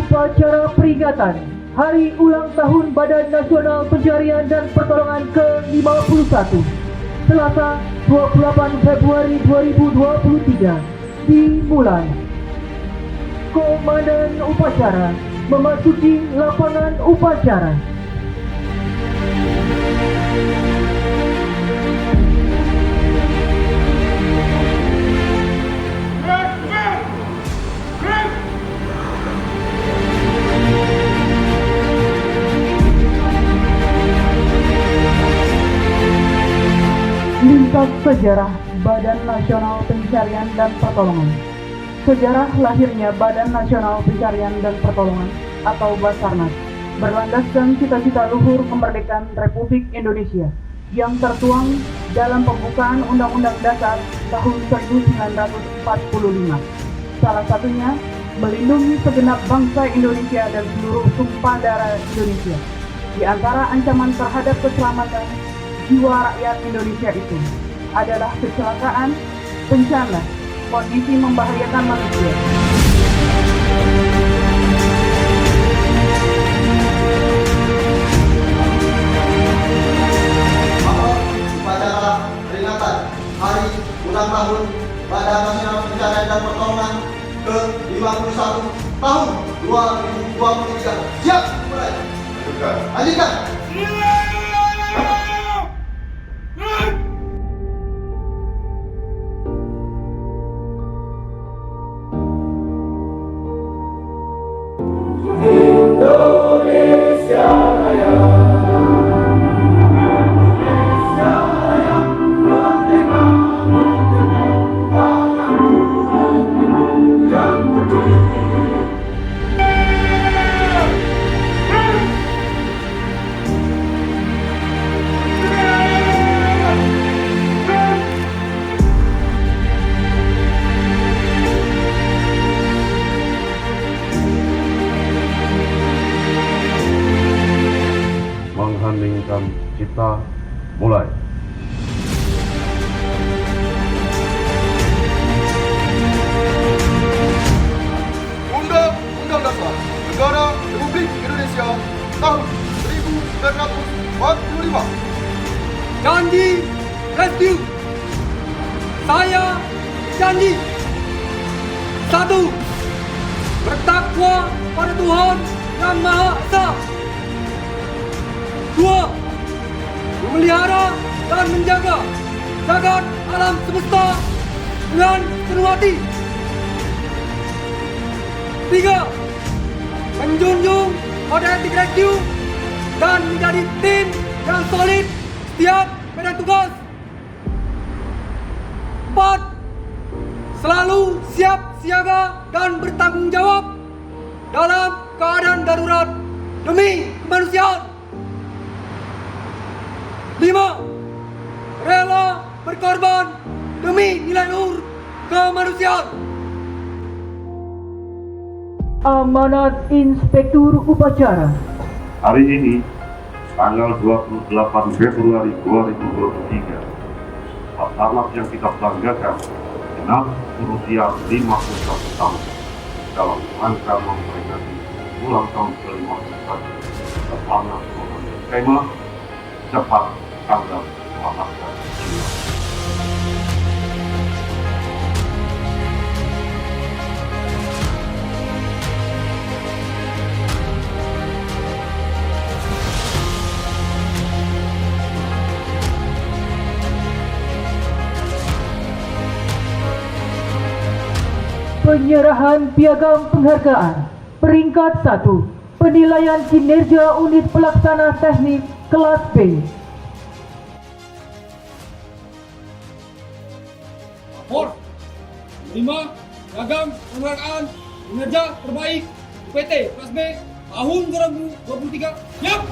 Upacara peringatan Hari Ulang Tahun Badan Nasional Pencarian dan Pertolongan ke-51 Selasa 28 Februari 2023 dimulai. Komandan upacara memasuki lapangan upacara. Lintas sejarah Badan Nasional Pencarian dan Pertolongan. Sejarah lahirnya Badan Nasional Pencarian dan Pertolongan atau Basarnas berlandaskan cita-cita luhur kemerdekaan Republik Indonesia yang tertuang dalam pembukaan Undang-Undang Dasar tahun 1945. Salah satunya melindungi segenap bangsa Indonesia dan seluruh tumpah darah Indonesia di antara ancaman terhadap keselamatan jiwa rakyat Indonesia itu adalah kecelakaan, bencana, kondisi membahayakan manusia. Upacara peringatan Hari Ulang Tahun Badan Nasional Pencarian dan Pertolongan ke-51 tahun 2023. Siap, mulai. Lanjutkan. Indonesia Raya, Indonesia Raya, merdeka, merdeka, tanah Tuhanmu yang berdiri. Mengheningkan cipta, mulai. Undang-Undang Dasar Negara Republik Indonesia tahun 1945. Janji rescue. Saya janji. 1. Bertakwa pada Tuhan Yang Maha Esa. 2. Memelihara dan menjaga jagat alam semesta dengan sepenuh hati. 3. Menjunjung kode etik rescue dan menjadi tim yang solid setiap medan tugas. 4. Selalu siap siaga dan bertanggung jawab dalam keadaan darurat demi kemanusiaan. 5. Rela berkorban demi nilai luhur kemanusiaan. Amanat Inspektur Upacara. Hari ini, tanggal 28 Februari 2023, Basarnas yang kita banggakan genap berusia 51 tahun dalam rangka memperingati ulang tahun ke-51. Basarnas mengambil tema cepat tanggap menyelamatkan jiwa. Penyerahan piagam penghargaan peringkat 1 penilaian kinerja unit pelaksana teknik kelas B. Rapor 5. Piagam penghargaan kinerja terbaik UPT kelas B tahun 2023. Siap.